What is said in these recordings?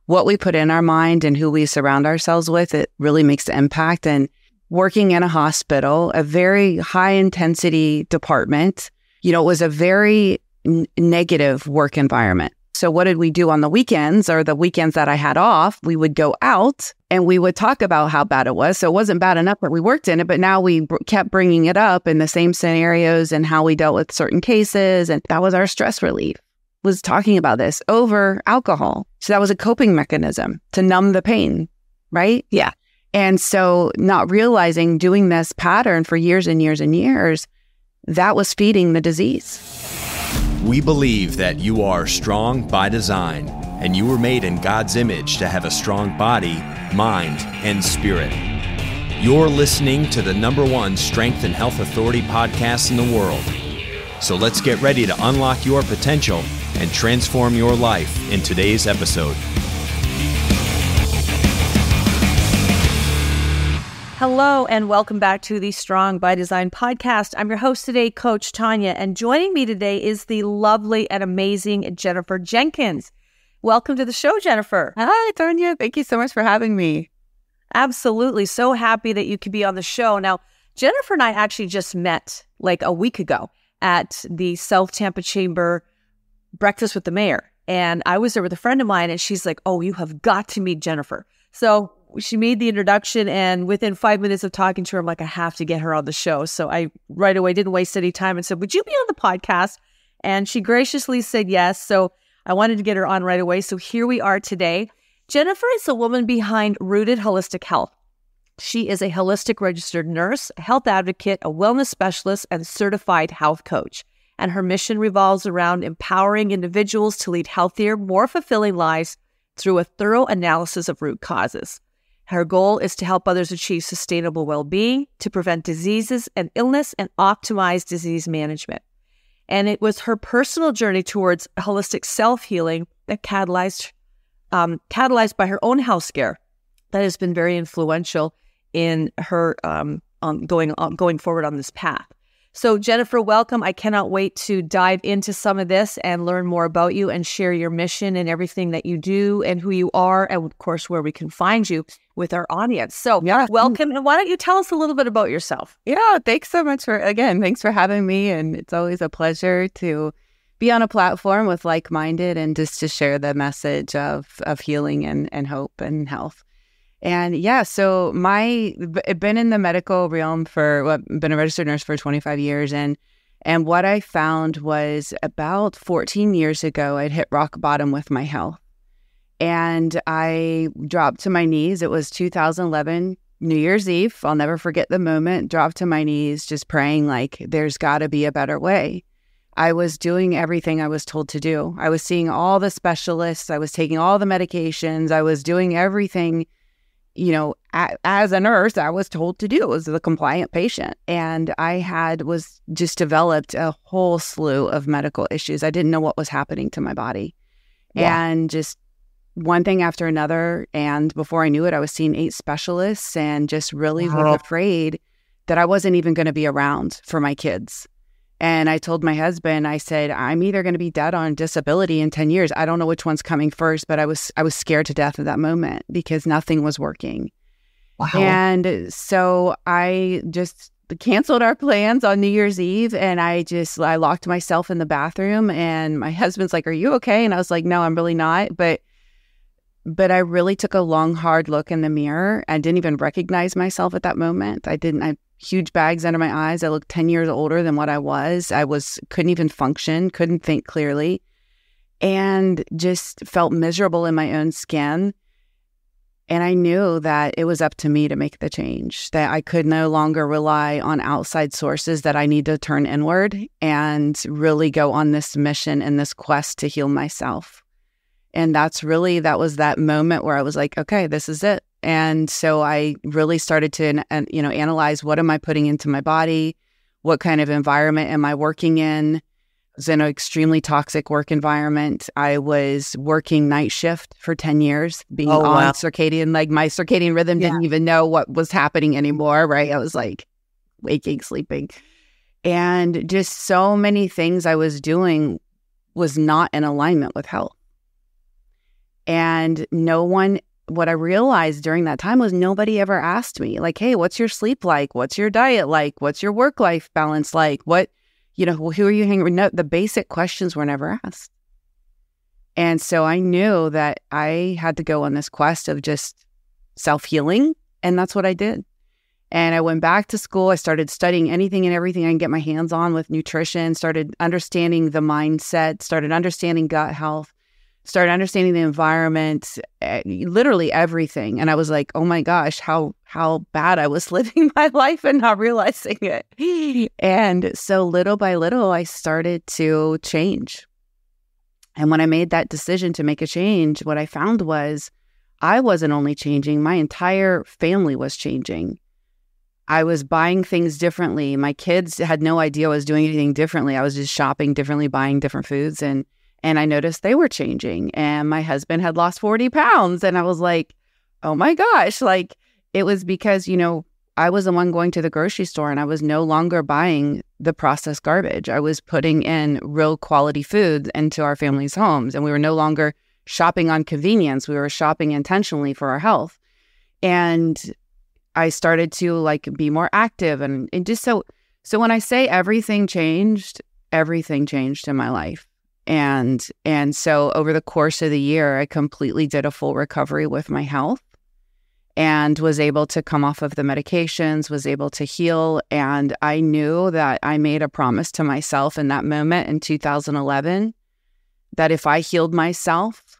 what we put in our mind and who we surround ourselves with, it really makes an impact. And working in a hospital, a very high intensity department, it was a very negative work environment. So what did we do on the weekends, or the weekends that I had off? We would go out and we would talk about how bad it was. So it wasn't bad enough that we worked in it, but now we kept bringing it up in the same scenarios and how we dealt with certain cases. And that was our stress relief, was talking about this over alcohol. So that was a coping mechanism to numb the pain, right? Yeah. And so not realizing, doing this pattern for years and years and years, that was feeding the disease. We believe that you are strong by design, and you were made in God's image to have a strong body, mind, and spirit. You're listening to the #1 Strength and Health Authority podcast in the world. So let's get ready to unlock your potential and transform your life in today's episode. Hello, and welcome back to the Strong by Design podcast. I'm your host today, Coach Tanya, and joining me today is the lovely and amazing Jennifer Jenkins. Welcome to the show, Jennifer. Hi, Tanya. Thank you so much for having me. Absolutely. So happy that you could be on the show. Now, Jennifer and I actually just met like a week ago at the South Tampa Chamber Breakfast with the Mayor. And I was there with a friend of mine, and she's like, "Oh, you have got to meet Jennifer." So she made the introduction, and within 5 minutes of talking to her, I'm like, I have to get her on the show. So I right away didn't waste any time and said, "Would you be on the podcast?" And she graciously said yes. So I wanted to get her on right away. So here we are today. Jennifer is the woman behind Rooted Holistic Health. She is a holistic registered nurse, a health advocate, a wellness specialist, and certified health coach. And her mission revolves around empowering individuals to lead healthier, more fulfilling lives through a thorough analysis of root causes. Her goal is to help others achieve sustainable well-being, to prevent diseases and illness, and optimize disease management. And it was her personal journey towards holistic self-healing that catalyzed by her own health scare that has been very influential in her going forward on this path. So Jennifer, welcome. I cannot wait to dive into some of this and learn more about you and share your mission and everything that you do and who you are, and of course, where we can find you with our audience. So welcome. And why don't you tell us a little bit about yourself? Yeah, thanks so much thanks for having me. And it's always a pleasure to be on a platform with like-minded and just to share the message of healing and hope and health. And yeah, so I've been in the medical realm been a registered nurse for 25 years. And what I found was about 14 years ago, I'd hit rock bottom with my health. And I dropped to my knees. It was 2011, New Year's Eve. I'll never forget the moment. Dropped to my knees, just praying like, there's got to be a better way. I was doing everything I was told to do. I was seeing all the specialists. I was taking all the medications. I was doing everything, as a nurse, I was told to do as a compliant patient. And I was just developed a whole slew of medical issues. I didn't know what was happening to my body. Yeah. And just one thing after another. And before I knew it, I was seeing 8 specialists and just really was afraid that I wasn't even going to be around for my kids. And I told my husband, I said, I'm either going to be dead on disability in 10 years. I don't know which one's coming first, but I was scared to death at that moment because nothing was working. Wow. And so I just canceled our plans on New Year's Eve, and I locked myself in the bathroom, and my husband's like, "Are you okay?" And I was like, "No, I'm really not." But I really took a long, hard look in the mirror. I didn't even recognize myself at that moment. I huge bags under my eyes. I looked 10 years older than what I was. Couldn't even function, couldn't think clearly, and just felt miserable in my own skin. And I knew that it was up to me to make the change, that I could no longer rely on outside sources, that I need to turn inward and really go on this mission and this quest to heal myself. And that was that moment where I was like, okay, this is it. And so I really started to, analyze, what am I putting into my body? What kind of environment am I working in? I was in an extremely toxic work environment. I was working night shift for 10 years, being on circadian, like my circadian rhythm didn't even know what was happening anymore, right? I was like waking, sleeping. And just so many things I was doing was not in alignment with health. And what I realized during that time was nobody ever asked me, like, hey, what's your sleep like? What's your diet like? What's your work-life balance like? Who are you hanging with? No, the basic questions were never asked. And so I knew that I had to go on this quest of just self-healing. And that's what I did. And I went back to school. I started studying anything and everything I can get my hands on with nutrition, started understanding the mindset, started understanding gut health, started understanding the environment, literally everything. And I was like, oh my gosh, how bad I was living my life and not realizing it. And so little by little, I started to change. And when I made that decision to make a change, what I found was I wasn't only changing, my entire family was changing. I was buying things differently. My kids had no idea I was doing anything differently. I was just shopping differently, buying different foods. And I noticed they were changing. And my husband had lost 40 pounds. And I was like, oh my gosh, like it was because, I was the one going to the grocery store and I was no longer buying the processed garbage. I was putting in real quality food into our family's homes. And we were no longer shopping on convenience. We were shopping intentionally for our health. And I started to be more active and just so when I say everything changed in my life. And so over the course of the year, I completely did a full recovery with my health and was able to come off of the medications, was able to heal. And I knew that I made a promise to myself in that moment in 2011 that if I healed myself,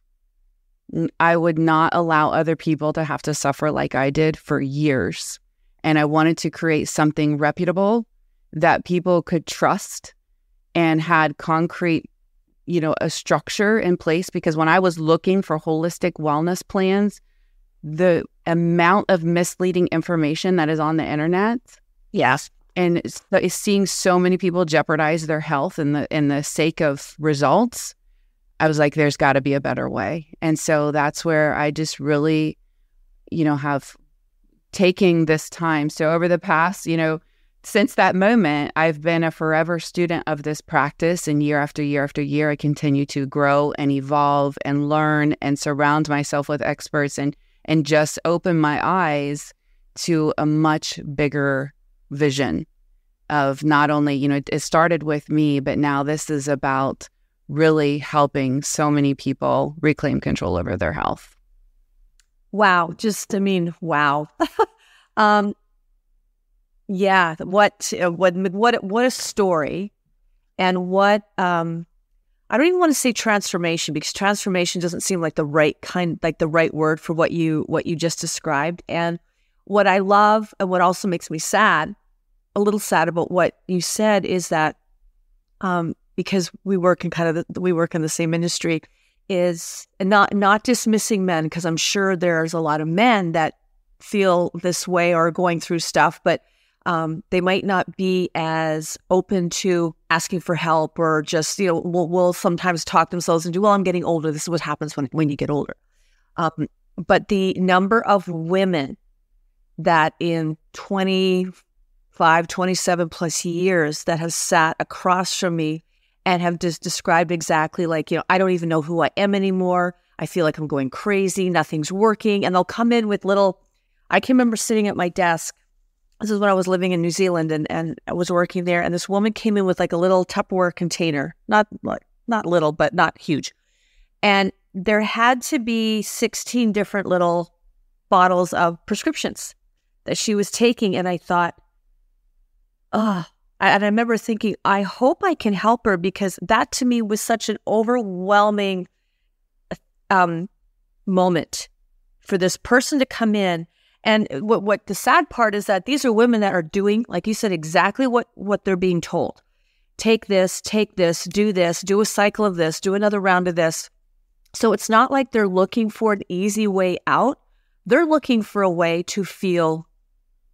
I would not allow other people to have to suffer like I did for years. And I wanted to create something reputable that people could trust and had concrete, a structure in place. Because when I was looking for holistic wellness plans, the amount of misleading information that is on the internet. Yes. And seeing so many people jeopardize their health in the sake of results, I was like, there's got to be a better way. And so that's where I just really, have taken this time. So over the past, since that moment, I've been a forever student of this practice. And year after year after year, I continue to grow and evolve and learn and surround myself with experts and just open my eyes to a much bigger vision of not only, it started with me, but now this is about really helping so many people reclaim control over their health. Wow. Wow. Yeah. What a story. And what, I don't even want to say transformation, because transformation doesn't seem like the right word for what you just described. And what I love and what also makes me a little sad about what you said is that, because we work in the same industry, is not dismissing men, because I'm sure there's a lot of men that feel this way or are going through stuff, but they might not be as open to asking for help, or just, will sometimes talk themselves into, well, I'm getting older. This is what happens when you get older. But the number of women that in 25, 27 plus years that have sat across from me and have just described exactly I don't even know who I am anymore. I feel like I'm going crazy. Nothing's working. And they'll come in with I can remember sitting at my desk. This is when I was living in New Zealand and I was working there. And this woman came in with a little Tupperware container, not little, but not huge. And there had to be 16 different little bottles of prescriptions that she was taking. And I thought, and I remember thinking, I hope I can help her, because that to me was such an overwhelming moment for this person to come in. And what the sad part is that these are women that are doing, like you said, exactly what they're being told. Take this, do a cycle of this, do another round of this. So it's not like they're looking for an easy way out. They're looking for a way to feel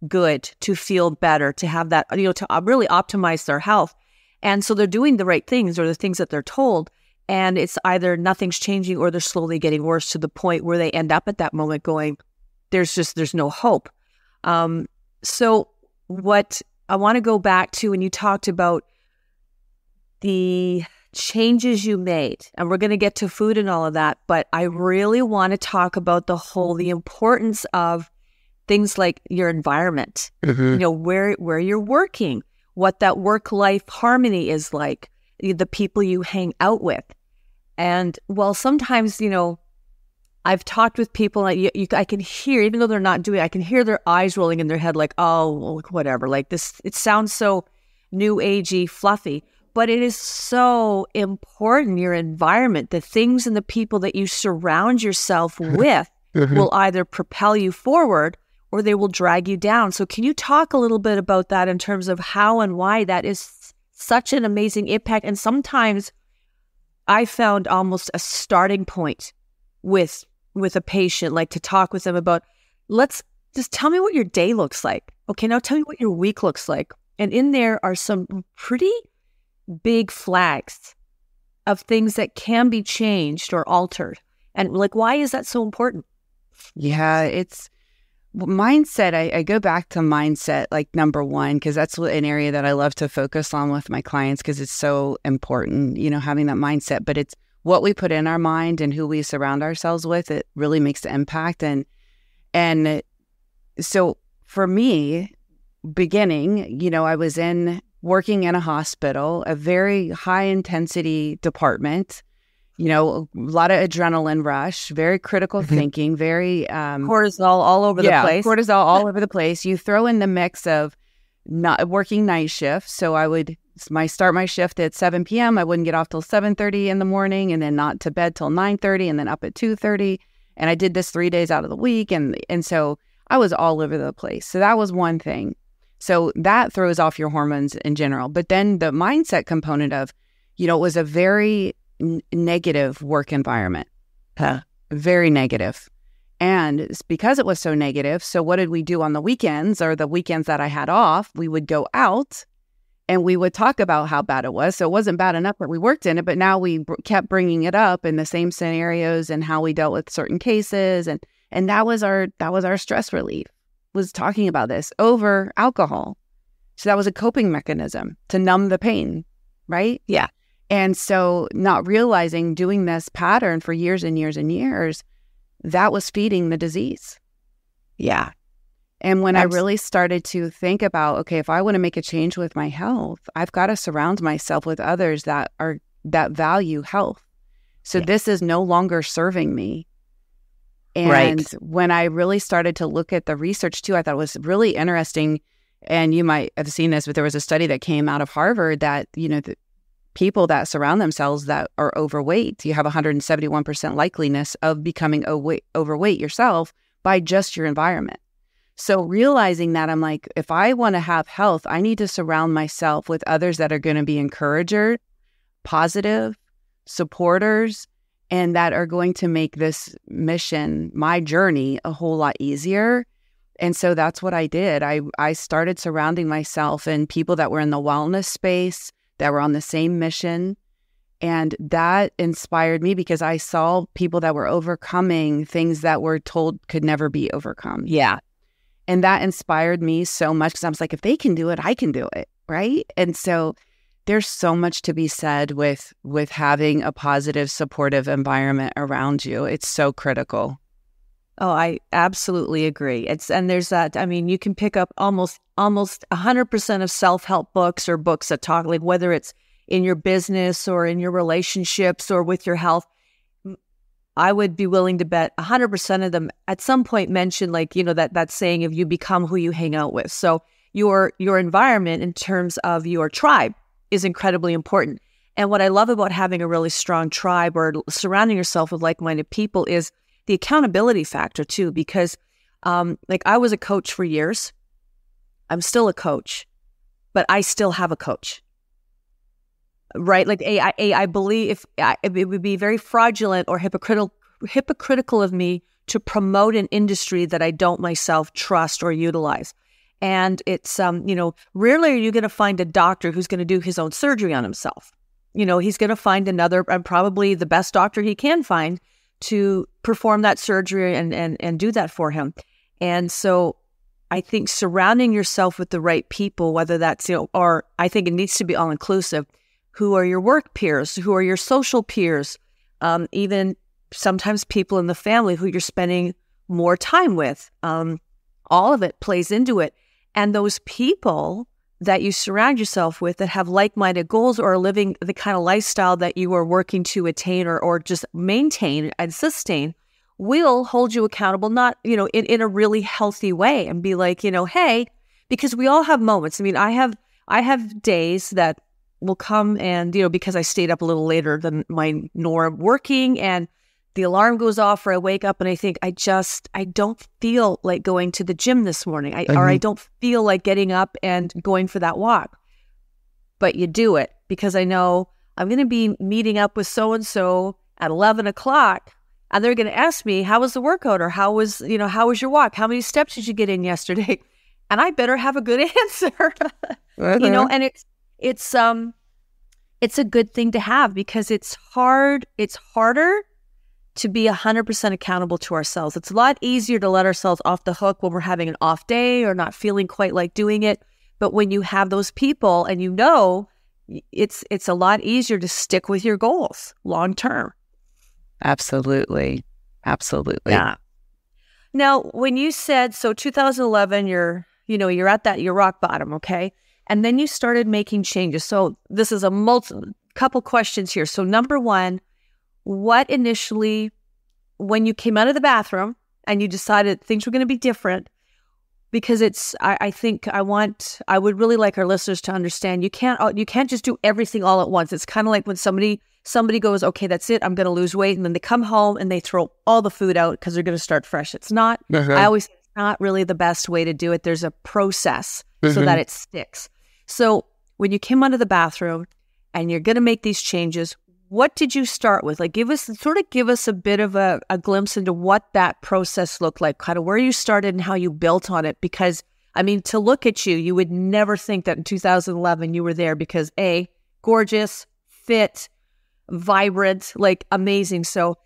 good, to feel better, to have that, to really optimize their health. And so they're doing the right things, or the things that they're told. And it's either nothing's changing or they're slowly getting worse, to the point where they end up at that moment going, there's no hope. So what I want to go back to when you talked about the changes you made. And we're going to get to food and all of that, but I really want to talk about the importance of things like your environment, where you're working, what that work-life harmony is like, the people you hang out with. And well, sometimes, I've talked with people, I can hear, even though they're not doing it, I can hear their eyes rolling in their head like, oh, well, whatever, like this, it sounds so new agey, fluffy, but it is so important. Your environment, the things and the people that you surround yourself with will either propel you forward or they will drag you down. So can you talk a little bit about that in terms of how and why that is such an amazing impact? And sometimes I found almost a starting point with a patient, like to talk with them about, let's just tell me what your day looks like. Okay, now tell me what your week looks like. And in there are some pretty big flags of things that can be changed or altered. And like, why is that so important? Yeah, it's mindset. I go back to mindset, like number one, because that's an area that I love to focus on with my clients because it's so important, having that mindset. But it's what we put in our mind and who we surround ourselves with. It really makes the impact. And so for me, beginning, I was working in a hospital, a very high intensity department, a lot of adrenaline rush, very critical thinking, very cortisol all over the place. Cortisol all over the place. You throw in the mix of not working night shifts. So I would start my shift at 7 p.m. I wouldn't get off till 7:30 in the morning, and then not to bed till 9:30, and then up at 2:30. And I did this 3 days out of the week, and so I was all over the place. So that was one thing. So that throws off your hormones in general. But then the mindset component of, it was a very negative work environment, very negative. And it's because it was so negative, so what did we do on the weekends, or the weekends that I had off? We would go out and we would talk about how bad it was. So it wasn't bad enough that we worked in it, but now we kept bringing it up in the same scenarios and how we dealt with certain cases. And that was our stress relief, was talking about this over alcohol. So that was a coping mechanism to numb the pain, right? Yeah. And so not realizing, doing this pattern for years and years and years, that was feeding the disease. Yeah. And when I really started to think about, okay, if I want to make a change with my health, I've got to surround myself with others that value health. So this is no longer serving me. And when I really started to look at the research too, I thought it was really interesting. And you might have seen this, but there was a study that came out of Harvard that, the people that surround themselves that are overweight, you have 171% likeliness of becoming overweight yourself by just your environment. So realizing that, I'm like, if I want to have health, I need to surround myself with others that are going to be encouragers, positive, supporters, and that are going to make this mission, my journey, a whole lot easier. And so that's what I did. I started surrounding myself in people that were in the wellness space, that were on the same mission. And that inspired me because I saw people that were overcoming things that were told could never be overcome. Yeah. And that inspired me so much because I was like, if they can do it, I can do it, right? And so there's so much to be said with having a positive, supportive environment around you. It's so critical. Oh, I absolutely agree. There's that, you can pick up almost 100% of self-help books or books that talk, like whether it's in your business or in your relationships or with your health. I would be willing to bet 100% of them at some point mention, like, that saying of you become who you hang out with. So your environment in terms of your tribe is incredibly important. And what I love about having a really strong tribe or surrounding yourself with like-minded people is the accountability factor too, because I was a coach for years. I'm still a coach, but I still have a coach. Right? Like I believe it would be very fraudulent or hypocritical of me to promote an industry that I don't myself trust or utilize. And it's, rarely are you going to find a doctor who's going to do his own surgery on himself. He's going to find another, and probably the best doctor he can find to perform that surgery and do that for him. And so I think surrounding yourself with the right people, whether that's, or I think it needs to be all inclusive, who are your work peers, who are your social peers, even sometimes people in the family who you're spending more time with. All of it plays into it. And those people that you surround yourself with that have like-minded goals or are living the kind of lifestyle that you are working to attain or just maintain and sustain will hold you accountable, not, in a really healthy way, and be like, hey, because we all have moments. I mean, I have days that will come and, because I stayed up a little later than my norm working, and the alarm goes off, or I wake up and I think, I don't feel like going to the gym this morning. Or I don't feel like getting up and going for that walk. But you do it because I know I'm going to be meeting up with so-and-so at 11 o'clock, and they're going to ask me, how was the workout? Or how was your walk? How many steps did you get in yesterday? And I better have a good answer, and it's a good thing to have, because it's harder to be 100% accountable to ourselves. It's a lot easier to let ourselves off the hook when we're having an off day or not feeling quite like doing it. But when you have those people and it's a lot easier to stick with your goals long term. Absolutely. Yeah. Now, when you said, so 2011, you're at your rock bottom, okay? And then you started making changes. So this is couple questions here. So number one, what initially, when you came out of the bathroom and you decided things were going to be different, because I would really like our listeners to understand, you can't just do everything all at once. It's kind of like when somebody goes, okay, that's it, I'm going to lose weight. And then they come home and they throw all the food out because they're going to start fresh. It's not, I always say it's not really the best way to do it. There's a process so that it sticks. So when you came out of the bathroom and you're going to make these changes, what did you start with? Like, give us a bit of a glimpse into what that process looked like, kind of where you started and how you built on it. Because, I mean, to look at you, you would never think that in 2011 you were there, because A, gorgeous, fit, vibrant, like amazing. So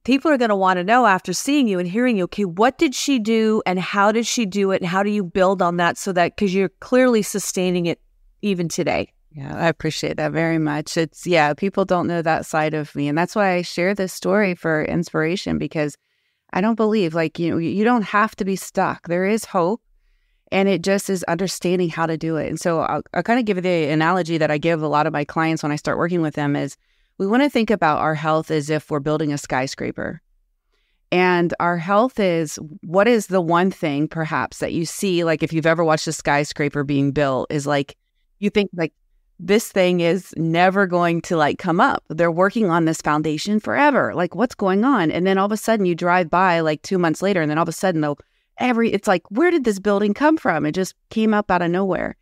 people are going to want to know, after seeing you and hearing you, okay, what did she do and how did she do it? And how do you build on that because you're clearly sustaining it even today? Yeah, I appreciate that very much. People don't know that side of me. And that's why I share this story for inspiration, because I don't believe, you don't have to be stuck. There is hope, and it just is understanding how to do it. And so I'll kind of give the analogy that I give a lot of my clients when I start working with them is, we want to think about our health as if we're building a skyscraper. And our health is, what is the one thing perhaps that you see, like if you've ever watched a skyscraper being built, is like, you think like, this thing is never going to come up. They're working on this foundation forever. Like, what's going on? And then all of a sudden you drive by 2 months later, and then all of a sudden it's like, where did this building come from? It just came up out of nowhere.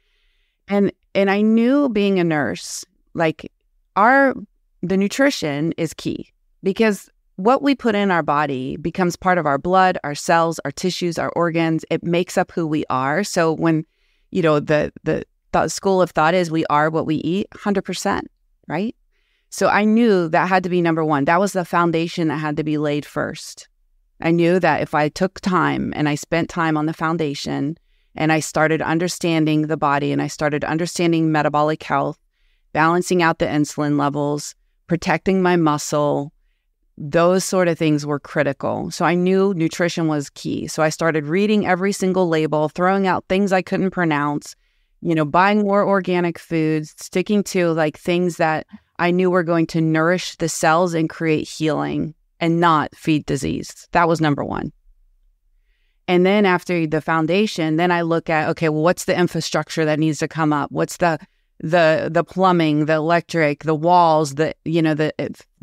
And I knew, being a nurse, the nutrition is key, because what we put in our body becomes part of our blood, our cells, our tissues, our organs. It makes up who we are. So when, the school of thought is we are what we eat, 100%, right? So I knew that had to be number one. That was the foundation that had to be laid first. I knew that if I took time and I spent time on the foundation, and I started understanding the body, and I started understanding metabolic health, balancing out the insulin levels, protecting my muscle, those sort of things were critical. So I knew nutrition was key. So I started reading every single label, throwing out things I couldn't pronounce, buying more organic foods, sticking to things that I knew were going to nourish the cells and create healing and not feed disease. That was number one. And then after the foundation, then I look at, okay, well, what's the infrastructure that needs to come up? What's the plumbing, the electric, the walls, the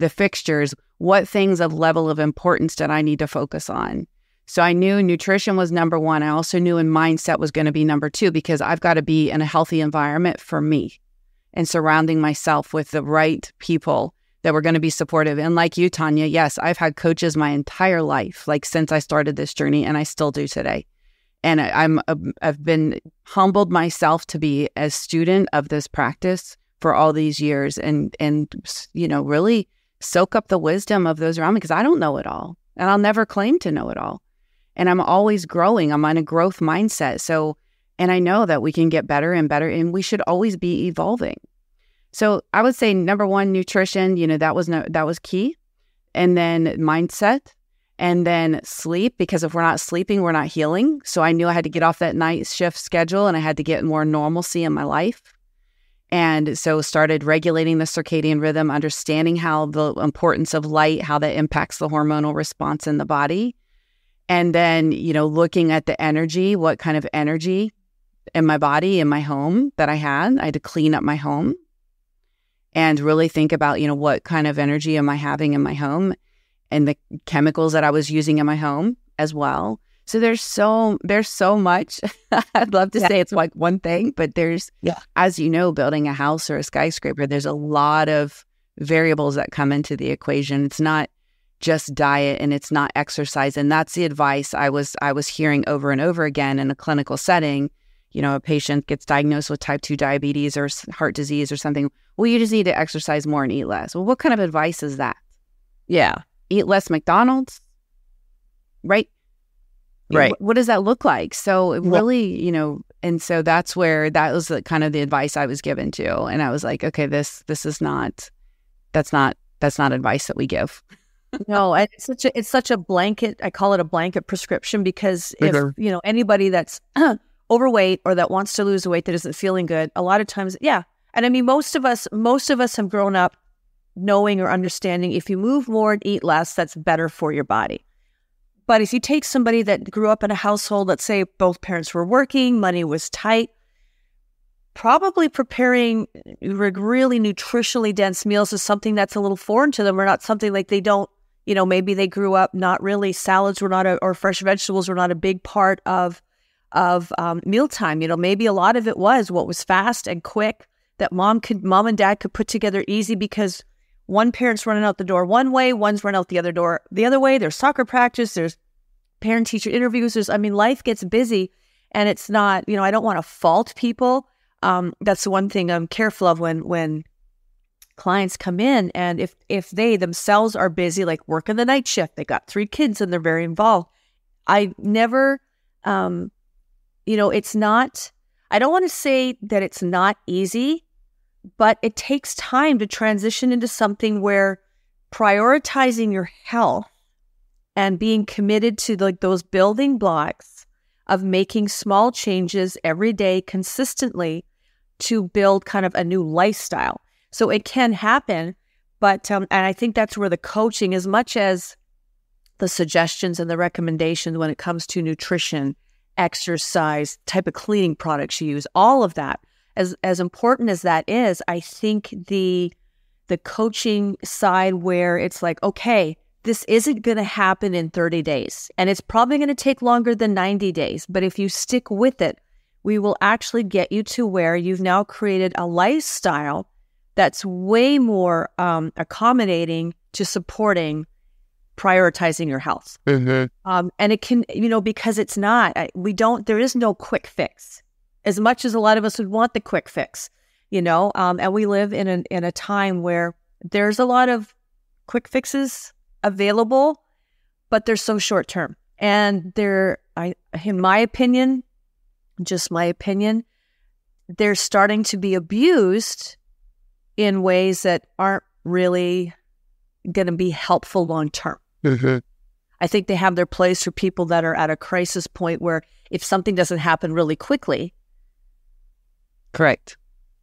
fixtures? What things of level of importance did I need to focus on? So I knew nutrition was number one. I also knew mindset was going to be number two, because I've got to be in a healthy environment for me and surrounding myself with the right people that were going to be supportive. And like you, Tanya, yes, I've had coaches my entire life, since I started this journey, and I still do today. And I've been humbled myself to be a student of this practice for all these years, and really soak up the wisdom of those around me, because I don't know it all, and I'll never claim to know it all. And I'm always growing. I'm on a growth mindset. So, and I know that we can get better and better, and we should always be evolving. So I would say number one, nutrition, that was key. And then mindset, and then sleep, because if we're not sleeping, we're not healing. So I knew I had to get off that night shift schedule, and I had to get more normalcy in my life. And so started regulating the circadian rhythm, understanding how the importance of light, how that impacts the hormonal response in the body. And then, looking at the energy, what kind of energy in my body, in my home that I had. I had to clean up my home and really think about, what kind of energy am I having in my home, and the chemicals that I was using in my home as well. So there's so much. I'd love to say it's like one thing, but there's, as you know, building a house or a skyscraper, there's a lot of variables that come into the equation. It's not just diet, and it's not exercise. And that's the advice I was hearing over and over again in a clinical setting. A patient gets diagnosed with type 2 diabetes or heart disease or something. Well, you just need to exercise more and eat less. Well, what kind of advice is that? Yeah. Eat less McDonald's, right? Right. What does that look like? So it really, and so that was the kind of the advice I was given to. And I was like, okay, that's not advice that we give. No, it's such a blanket. I call it a blanket prescription, because if, anybody that's overweight or that wants to lose weight that isn't feeling good, a lot of times, And I mean, most of us have grown up knowing or understanding if you move more and eat less, that's better for your body. But if you take somebody that grew up in a household, let's say both parents were working, money was tight, probably preparing really nutritionally dense meals is something that's a little foreign to them, or not something like they don't, maybe they grew up not really, salads were not, or fresh vegetables were not a big part of mealtime. Maybe a lot of it was what was fast and quick that mom and dad could put together easy, because one parent's running out the door one way, one's running out the other way. There's soccer practice, there's parent-teacher interviews. Life gets busy, and it's not, I don't want to fault people. That's the one thing I'm careful of when clients come in, and if they themselves are busy, like working the night shift, they got 3 kids and they're very involved. I never, it's not, I don't want to say that it's not easy, but it takes time to transition into something where prioritizing your health and being committed to those building blocks of making small changes every day consistently to build kind of a new lifestyle. So it can happen, but and I think that's where the coaching, as much as the suggestions and the recommendations when it comes to nutrition, exercise, type of cleaning products you use, all of that, as important as that is, I think the coaching side where it's like, okay, this isn't going to happen in 30 days, and it's probably going to take longer than 90 days. But if you stick with it, we will actually get you to where you've now created a lifestyle that's way more accommodating to supporting prioritizing your health. Mm-hmm. And it can, because it's not, there is no quick fix. As much as a lot of us would want the quick fix, and we live in a time where there's a lot of quick fixes available, but they're so short term. And in my opinion, just my opinion, they're starting to be abused in ways that aren't really going to be helpful long term. Mm-hmm. I think they have their place for people that are at a crisis point where if something doesn't happen really quickly, correct.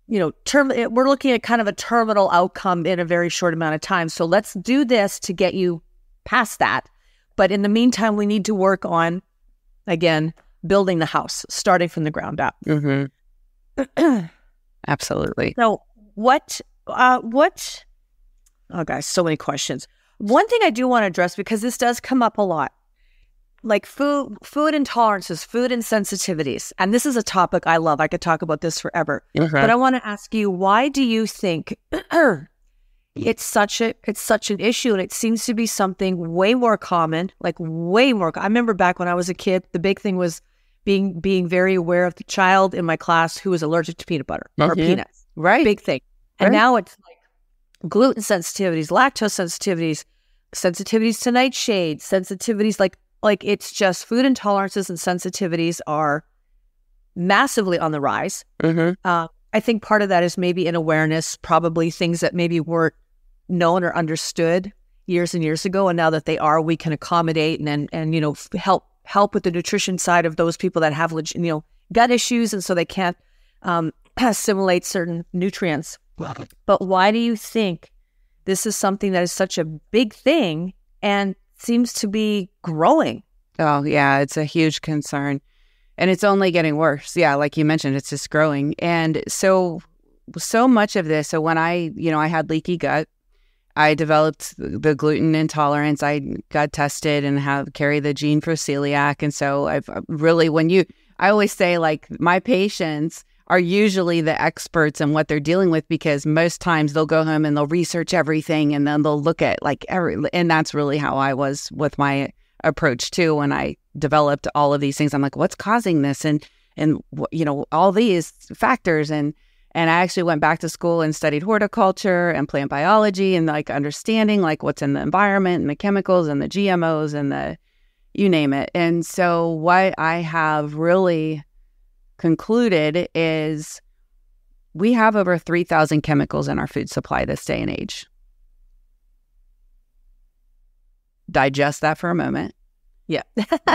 We're looking at kind of a terminal outcome in a very short amount of time. So let's do this to get you past that. But in the meantime, we need to work on, again, building the house, starting from the ground up. Mm-hmm. Absolutely. So oh guys, so many questions. One thing I do want to address, because this does come up a lot, like food intolerances, food insensitivities. And this is a topic I love. I could talk about this forever. Okay. But I want to ask you, why do you think it's such an issue? And it seems to be something way more common, I remember back when I was a kid, the big thing was being very aware of the child in my class who was allergic to peanut butter or peanuts. Right. Big thing. And now it's like gluten sensitivities, lactose sensitivities to nightshade, sensitivities like it's just food intolerances and sensitivities are massively on the rise. Mm-hmm. I think part of that is maybe an awareness, probably things that maybe weren't known or understood years and years ago. And now that they are, we can accommodate and you know, help with the nutrition side of those people that have, you know, gut issues. And so they can't assimilate certain nutrients. But why do you think this is something that is such a big thing and seems to be growing? Oh, yeah, it's a huge concern. And it's only getting worse. Yeah, like you mentioned, it's just growing. And so much of this, so when I had leaky gut, I developed the gluten intolerance. I got tested and carry the gene for celiac. And so I've really, I always say, like, my patients are usually the experts in what they're dealing with, because most times they'll go home and they'll research everything and then they'll look at like and that's really how I was with my approach too. When I developed all of these things, I'm like, what's causing this? And you know, all these factors. And I actually went back to school and studied horticulture and plant biology and like understanding like what's in the environment and the chemicals and the GMOs and the, you name it. And so what I have really concluded is we have over 3,000 chemicals in our food supply this day and age. Digest that for a moment. Yeah.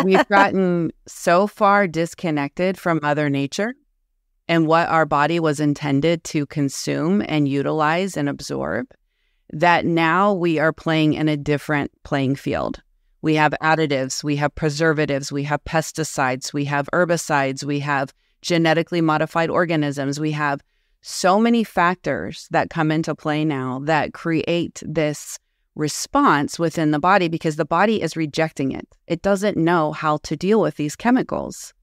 We've gotten so far disconnected from Mother Nature and what our body was intended to consume and utilize and absorb, that now we are playing in a different playing field. We have additives, we have preservatives, we have pesticides, we have herbicides, we have genetically modified organisms. We have so many factors that come into play now that create this response within the body, because the body is rejecting it. It doesn't know how to deal with these chemicals.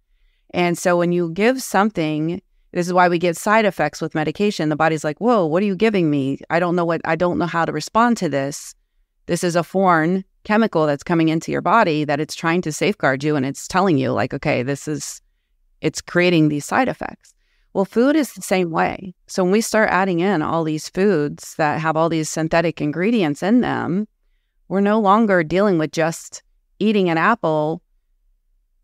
And so when you give something, this is why we get side effects with medication. The body's like, whoa, what are you giving me? I don't know how to respond to this. This is a foreign chemical that's coming into your body that it's trying to safeguard you. And it's telling you like, okay, it's creating these side effects. Well, food is the same way. So when we start adding in all these foods that have all these synthetic ingredients in them, we're no longer dealing with just eating an apple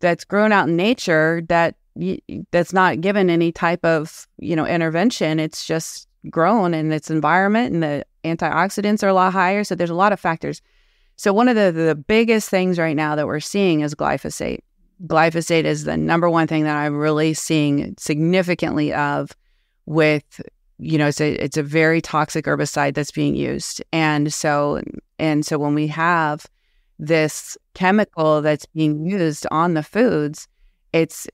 that's grown out in nature that's not given any type of, intervention. It's just grown in its environment, and the antioxidants are a lot higher. So there's a lot of factors. So one of the biggest things right now that we're seeing is glyphosate. Glyphosate is the number one thing that I'm really seeing significantly of with, it's a very toxic herbicide that's being used. And so when we have this chemical that's being used on the foods, it's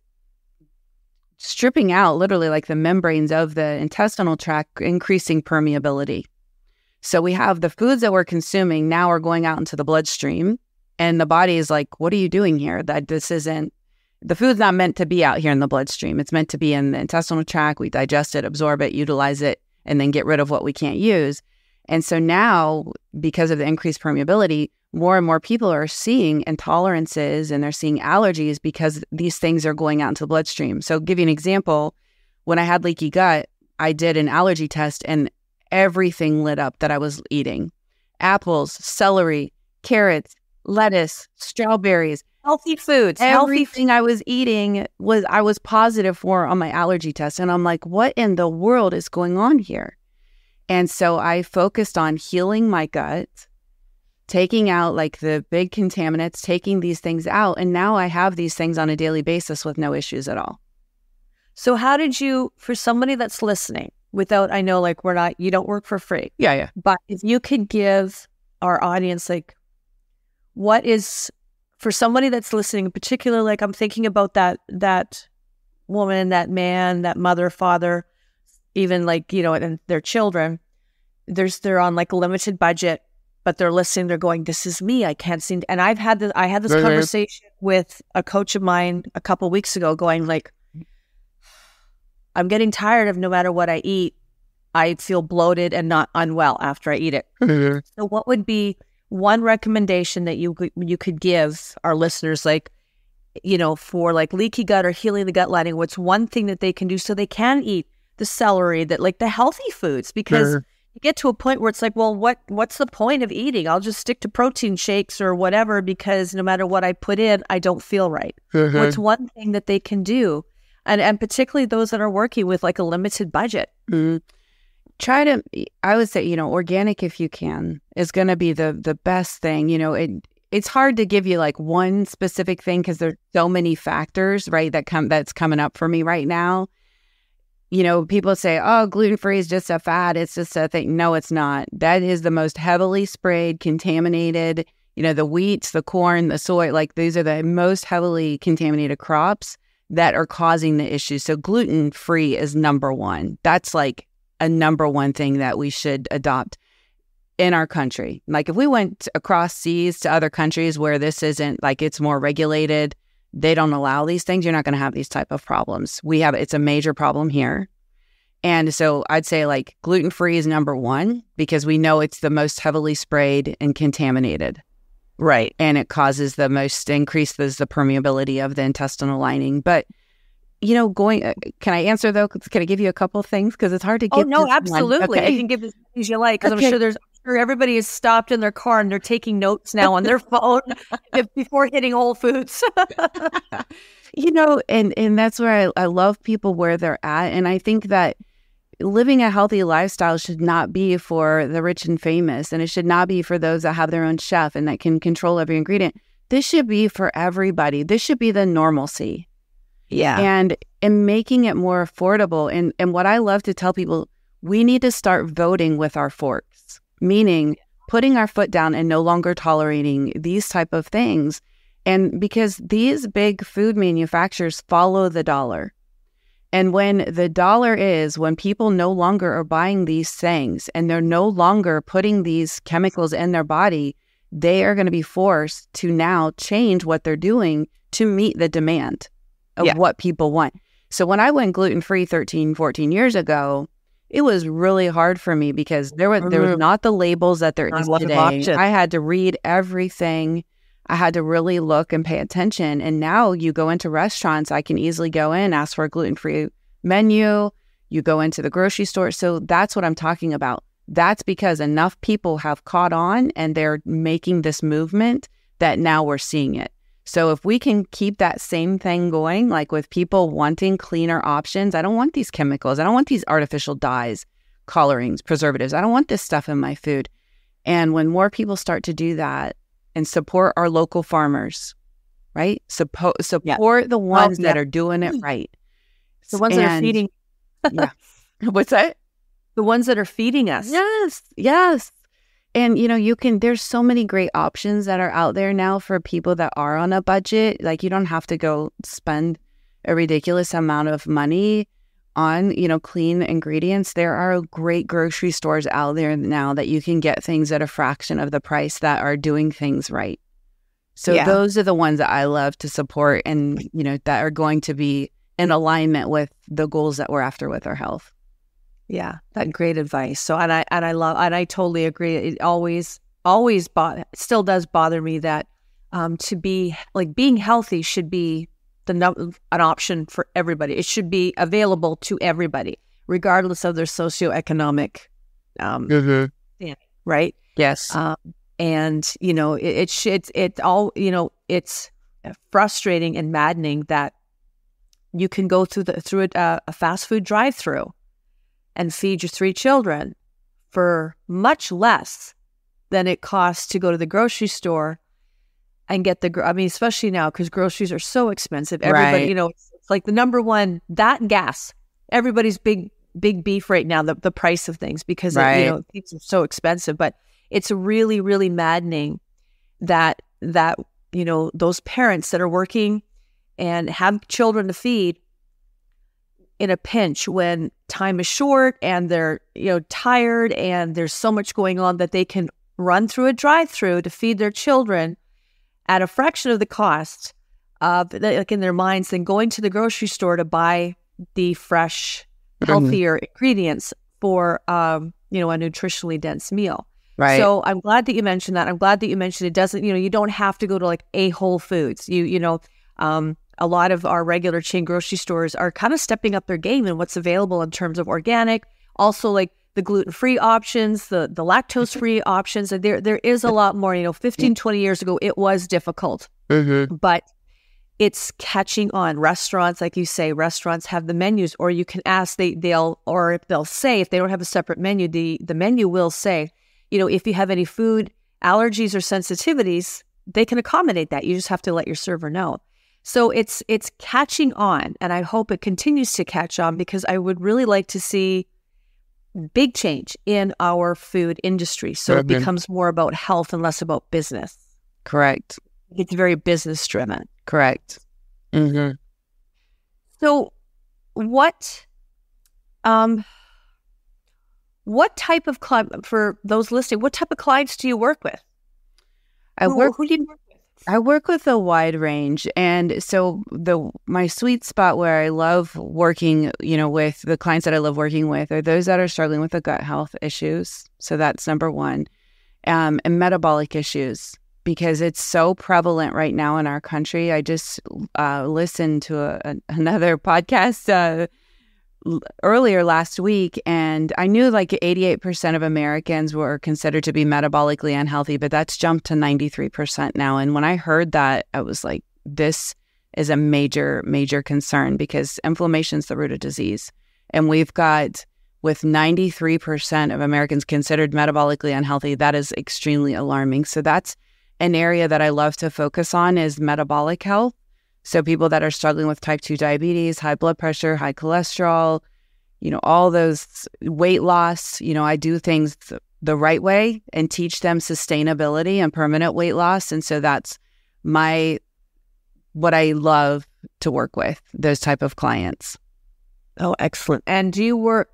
stripping out literally like the membranes of the intestinal tract, increasing permeability. So we have the foods that we're consuming now are going out into the bloodstream. And the body is like, what are you doing here? The food's not meant to be out here in the bloodstream. It's meant to be in the intestinal tract. We digest it, absorb it, utilize it, and then get rid of what we can't use. And so now, because of the increased permeability, more and more people are seeing intolerances and they're seeing allergies because these things are going out into the bloodstream. So give you an example, when I had leaky gut, I did an allergy test and everything lit up that I was eating. Apples, celery, carrots, lettuce, strawberries, healthy foods. Everything I was eating I was positive for on my allergy test. And I'm like, what in the world is going on here? And so I focused on healing my gut, taking out like the big contaminants, taking these things out. And now I have these things on a daily basis with no issues at all. So how did you, for somebody that's listening, I know like you don't work for free. Yeah. But if you could give our audience like, what is, for somebody that's listening in particular, like I'm thinking about that woman, that man, that mother, father, even like, and their children, they're on like a limited budget, but they're listening, they're going, this is me. I can't seem to, and I had this conversation with a coach of mine a couple of weeks ago going like, I'm getting tired of no matter what I eat, I feel bloated and not unwell after I eat it. Mm-hmm. So what would be one recommendation that you could give our listeners, like, for like leaky gut or healing the gut lining? What's one thing that they can do so they can eat the celery, that like the healthy foods? Because you get to a point where it's like, well, what's the point of eating? I'll just stick to protein shakes or whatever, because no matter what I put in, I don't feel right. Mm-hmm. What's one thing that they can do? and particularly those that are working with like a limited budget. I would say, organic, if you can, is going to be the best thing. It's hard to give you like one specific thing because there's so many factors, right, that's coming up for me right now. People say, oh, gluten-free is just a fad. It's just a thing. No, it's not. That is the most heavily sprayed, contaminated, the wheat, the corn, the soy, like these are the most heavily contaminated crops that are causing the issue. So gluten-free is number one. That's like a number one thing that we should adopt in our country. Like if we went across seas to other countries where this isn't, like it's more regulated, they don't allow these things, you're not going to have these type of problems. It's a major problem here. And so I'd say like gluten-free is number one because we know it's the most heavily sprayed and contaminated. Right. And it increases the permeability of the intestinal lining. But, can I answer though? Can I give you a couple of things? Because it's hard to give. Oh, no, absolutely. Okay. You can give as many as you like because I'm sure everybody is stopped in their car and they're taking notes now on their phone before hitting Whole Foods. And that's where I love people where they're at. And I think that living a healthy lifestyle should not be for the rich and famous, and it should not be for those that have their own chef and that can control every ingredient. This should be for everybody. This should be the normalcy. Yeah. And making it more affordable. And what I love to tell people, we need to start voting with our forks, meaning putting our foot down and no longer tolerating these type of things. And because these big food manufacturers follow the dollar. And when people no longer are buying these things and they're no longer putting these chemicals in their body, they are going to be forced to now change what they're doing to meet the demand of what people want. So when I went gluten-free 13, 14 years ago, it was really hard for me because there was not the labels that there is today. I had to read everything. I had to really look and pay attention. And now you go into restaurants, I can easily go in, ask for a gluten-free menu. You go into the grocery store. So that's what I'm talking about. That's because enough people have caught on and they're making this movement that now we're seeing it. So if we can keep that same thing going, like with people wanting cleaner options, I don't want these chemicals. I don't want these artificial dyes, colorings, preservatives. I don't want this stuff in my food. And when more people start to do that and support our local farmers, right? Support the ones that are doing it right. The ones that are feeding. Yeah. What's that? The ones that are feeding us. Yes. And, there's so many great options that are out there now for people that are on a budget. Like you don't have to go spend a ridiculous amount of money on, clean ingredients. There are great grocery stores out there now that you can get things at a fraction of the price that are doing things right. So those are the ones that I love to support and, that are going to be in alignment with the goals that we're after with our health. Yeah, that great advice. So, and I totally agree. It always still does bother me that to be like being healthy should be an option for everybody. It should be available to everybody, regardless of their socioeconomic standing, right? Yes. And it's frustrating and maddening that you can go through a fast food drive-through and feed your 3 children for much less than it costs to go to the grocery store and get especially now because groceries are so expensive. Everybody, it's like the number one, that and gas. Everybody's big beef right now, the price of things because things are so expensive. But it's really, really maddening that those parents that are working and have children to feed in a pinch when time is short and they're tired and there's so much going on that they can run through a drive-through to feed their children at a fraction of the cost of like in their minds than going to the grocery store to buy the fresh, healthier ingredients for a nutritionally dense meal. Right. So I'm glad that you mentioned that. I'm glad that you mentioned it doesn't, you don't have to go to like a Whole Foods. A lot of our regular chain grocery stores are kind of stepping up their game in what's available in terms of organic, also like the gluten-free options, the lactose-free options. And there is a lot more, 15, 20 years ago, it was difficult. But it's catching on. Restaurants, like you say, restaurants have the menus, or you can ask, they'll say, if they don't have a separate menu, the menu will say, if you have any food allergies or sensitivities, they can accommodate that. You just have to let your server know. So it's catching on, and I hope it continues to catch on, because I would really like to see big change in our food industry. So it becomes more about health and less about business. Correct. It's very business driven. Correct. Mm-hmm. So what type of client, for those listening, what type of clients do you work with? Who do you work with? I work with a wide range. And so my sweet spot where I love working, with the clients that I love working with are those that are struggling with the gut health issues. So that's number one. And metabolic issues, because it's so prevalent right now in our country. I just listened to another podcast earlier last week, and I knew like 88% of Americans were considered to be metabolically unhealthy, but that's jumped to 93% now. And when I heard that, I was like, this is a major, major concern, because inflammation is the root of disease. And we've got, with 93% of Americans considered metabolically unhealthy, that is extremely alarming. So that's an area that I love to focus on, is metabolic health. So people that are struggling with type 2 diabetes, high blood pressure, high cholesterol, all those, weight loss, I do things the right way and teach them sustainability and permanent weight loss. And so that's what I love to work with, those type of clients. Oh, excellent. And do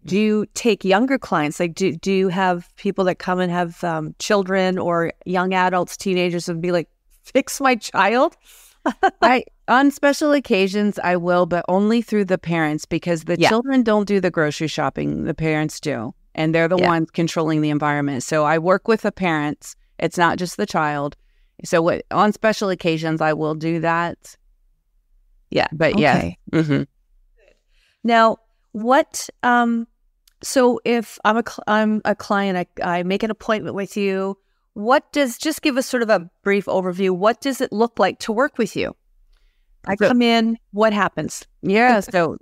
you take younger clients? Like, do you have people that come and have children or young adults, teenagers, and be like, fix my child? On special occasions, I will, but only through the parents, because the children don't do the grocery shopping. The parents do, and they're the ones controlling the environment. So I work with the parents. It's not just the child. So on special occasions, I will do that. Yeah, but okay. Yeah. Mm-hmm. Now, what? So if I'm a client, I make an appointment with you. Just give us sort of a brief overview. What does it look like to work with you? I come in, what happens? Yeah. So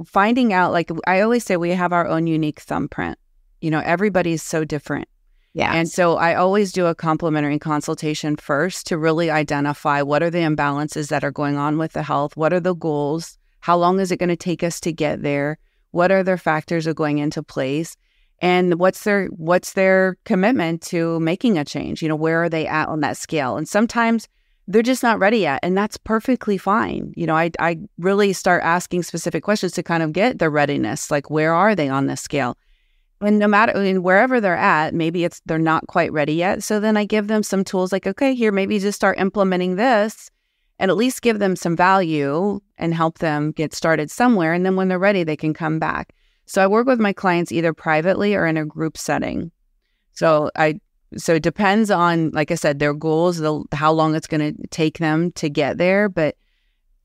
finding out, like I always say, we have our own unique thumbprint. Everybody's so different. Yeah. And so I always do a complimentary consultation first to really identify what are the imbalances that are going on with the health. What are the goals? How long is it going to take us to get there? What are their factors of going into place? And what's their commitment to making a change? Where are they at on that scale? And sometimes they're just not ready yet, and that's perfectly fine. I really start asking specific questions to kind of get their readiness, like where are they on this scale? And no matter, wherever they're at, maybe they're not quite ready yet. So then I give them some tools, like, okay, here, maybe just start implementing this, and at least give them some value and help them get started somewhere. And then when they're ready, they can come back. So I work with my clients either privately or in a group setting. So it depends on, like I said, their goals, how long it's going to take them to get there.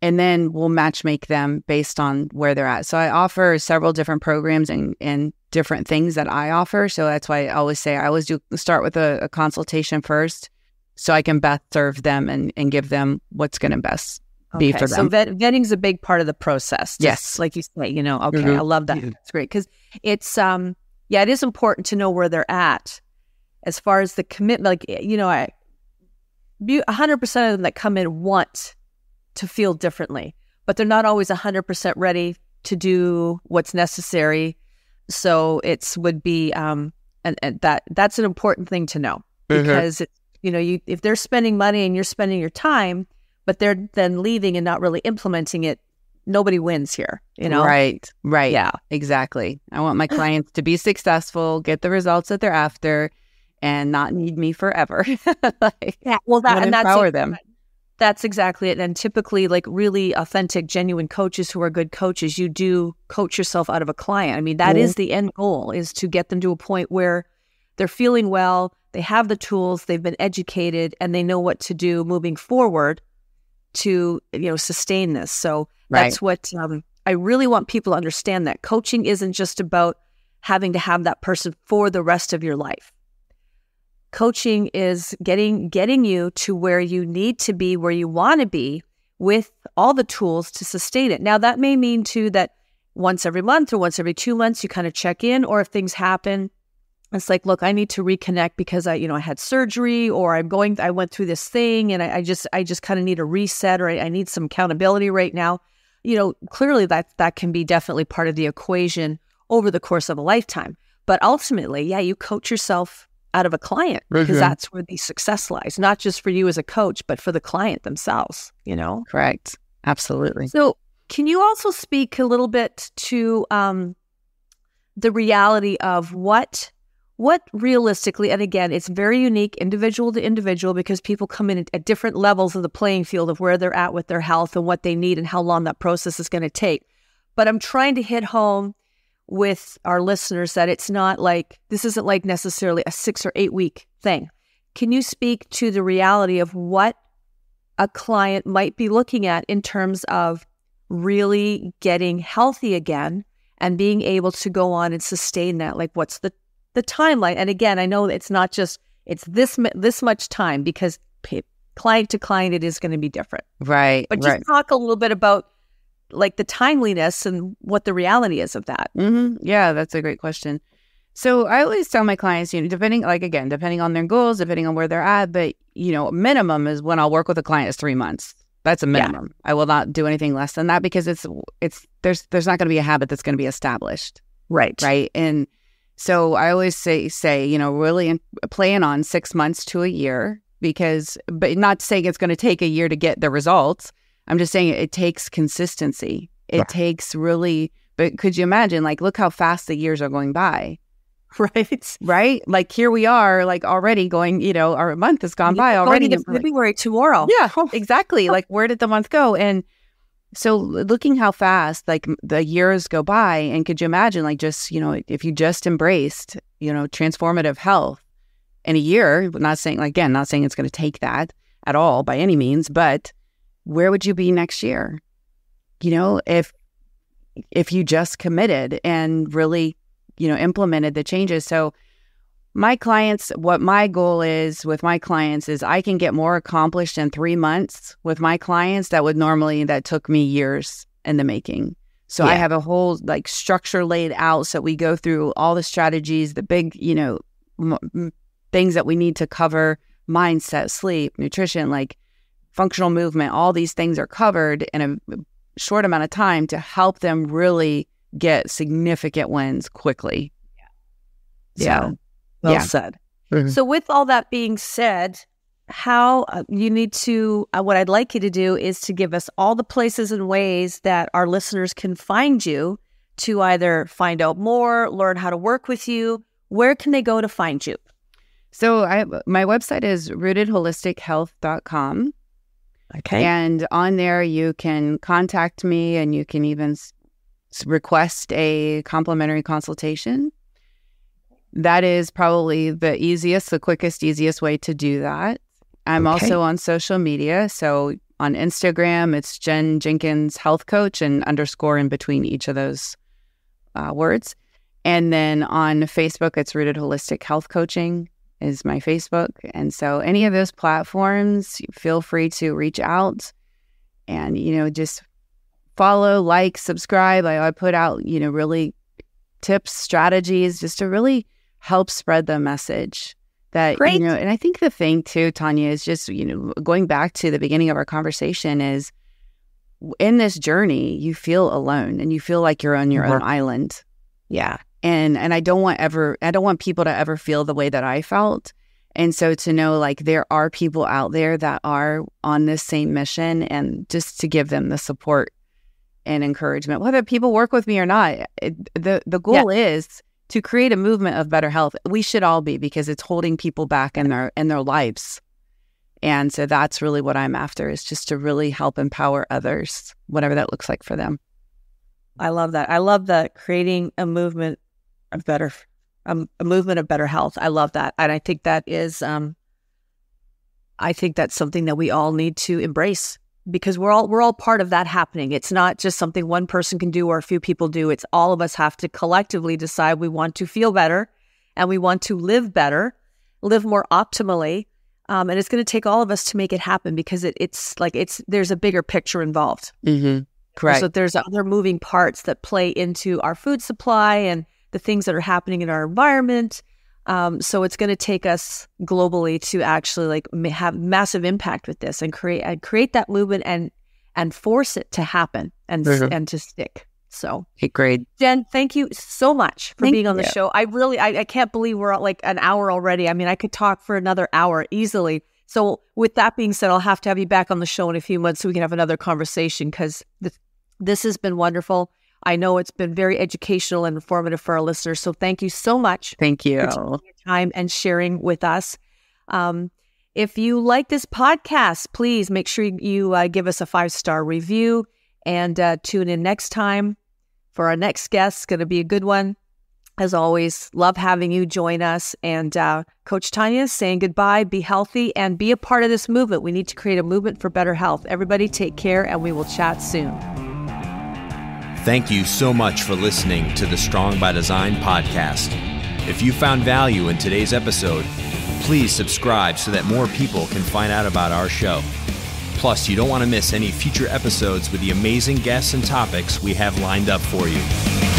And then we'll matchmake them based on where they're at. So I offer several different programs and different things that I offer. So that's why I always say I always do start with a consultation first, so I can best serve them and give them what's going to best be for them. So vetting's a big part of the process. Yes. Like you say, okay, I love that. That's great. Because it's, it is important to know where they're at as far as the commitment. Like, 100% of them that come in want to feel differently, but they're not always 100% ready to do what's necessary. So would be, and that's an important thing to know, because it's, if they're spending money and you're spending your time, but they're then leaving and not really implementing it, nobody wins here, Right. Yeah. Exactly. I want my clients to be successful, get the results that they're after, and not need me forever. Empower them. That's exactly it. And typically, like really authentic, genuine coaches who are good coaches, you do coach yourself out of a client. I mean, that is the end goal, is to get them to a point where they're feeling well, they have the tools, they've been educated, and they know what to do moving forward to, sustain this. So that's what I really want people to understand, that coaching isn't just about having to have that person for the rest of your life. Coaching is getting you to where you need to be, where you want to be, with all the tools to sustain it. Now, that may mean too that once every month or once every 2 months, you kind of check in, or if things happen, it's like, look, I need to reconnect because I had surgery, or I went through this thing, and I just kind of need a reset, or I need some accountability right now. Clearly that can be definitely part of the equation over the course of a lifetime. But ultimately, you coach yourself out of a client because that's where the success lies, not just for you as a coach, but for the client themselves, Correct. Absolutely. So can you also speak a little bit to the reality of what realistically, and again, it's very unique, individual to individual, because people come in at different levels of the playing field of where they're at with their health and what they need and how long that process is going to take. But I'm trying to hit home with our listeners that this isn't like necessarily a 6 or 8 week thing. Can you speak to the reality of what a client might be looking at in terms of really getting healthy again and being able to go on and sustain that? Like, what's the timeline? And again, I know it's not just, it's this much time, because client to client, it is going to be different. Right. But just talk a little bit about like the timeliness and what the reality is of that. Mm-hmm. Yeah, that's a great question. So I always tell my clients, depending on their goals, depending on where they're at, but, minimum is when I'll work with a client is 3 months. That's a minimum. Yeah. I will not do anything less than that, because there's not going to be a habit that's going to be established. Right. Right. And so I always say, really plan on 6 months to a year, but not saying it's going to take a year to get the results. I'm just saying it takes consistency. It takes really, but could you imagine, like, look how fast the years are going by. Right? Like, here we are, like, already going, our month has gone by already. Going into February tomorrow. Yeah, exactly. Like, where did the month go? And so looking how fast, like, the years go by, and could you imagine, like, just, if you just embraced, transformative health in a year, not saying it's going to take that at all by any means, but where would you be next year? If you just committed and really, implemented the changes. So what my goal is with my clients is I can get more accomplished in 3 months with my clients that took me years in the making. So I have a whole like structure laid out. So we go through all the strategies, the big, things that we need to cover: mindset, sleep, nutrition, like functional movement. All these things are covered in a short amount of time to help them really get significant wins quickly. Well said. Mm-hmm. So with all that being said, how you need to, what I'd like you to do is to give us all the places and ways that our listeners can find you to either find out more, learn how to work with you. Where can they go to find you? So my website is rootedholistichealth.com. Okay. And on there, you can contact me, and you can even request a complimentary consultation. That is probably the quickest, easiest way to do that. I'm also on social media. So on Instagram, it's Jen Jenkins Health Coach, and underscore in between each of those words. And then on Facebook, it's Rooted Holistic Health Coaching is my Facebook. And so any of those platforms, feel free to reach out and, just follow, like, subscribe. I put out, really tips, strategies, just to really help spread the message that, Great. And I think the thing too, Tanya, is just, going back to the beginning of our conversation, is in this journey, you feel alone and you feel like you're on your own island. Yeah. And I don't want people to ever feel the way that I felt. And so to know, like, there are people out there that are on this same mission, and just to give them the support and encouragement, whether people work with me or not. The goal is to create a movement of better health. We should all be, because it's holding people back in their lives. And so that's really what I'm after, is just to really help empower others, whatever that looks like for them. I love that. I love that, creating a movement of better health. I love that. And I think that is, I think that's something that we all need to embrace, because we're all part of that happening. It's not just something one person can do or a few people do. It's all of us have to collectively decide we want to feel better, and we want to live better, live more optimally, And it's going to take all of us to make it happen because there's a bigger picture involved. Mm-hmm. Correct. So there's other moving parts that play into our food supply and the things that are happening in our environment. So it's going to take us globally to actually have massive impact with this and create that movement and force it to happen and to stick. So great. Jen, thank you so much for being on the show. I can't believe we're at like an hour already. I mean, I could talk for another hour easily. So with that being said, I'll have to have you back on the show in a few months so we can have another conversation because this has been wonderful. I know it's been very educational and informative for our listeners. So thank you so much. Thank you for taking your time and sharing with us. If you like this podcast, please make sure you give us a 5-star review and tune in next time for our next guest. It's going to be a good one. As always, love having you join us. And Coach Tanya saying goodbye, be healthy, and be a part of this movement. We need to create a movement for better health. Everybody take care, and we will chat soon. Thank you so much for listening to the Strong by Design podcast. If you found value in today's episode, please subscribe so that more people can find out about our show. Plus, you don't want to miss any future episodes with the amazing guests and topics we have lined up for you.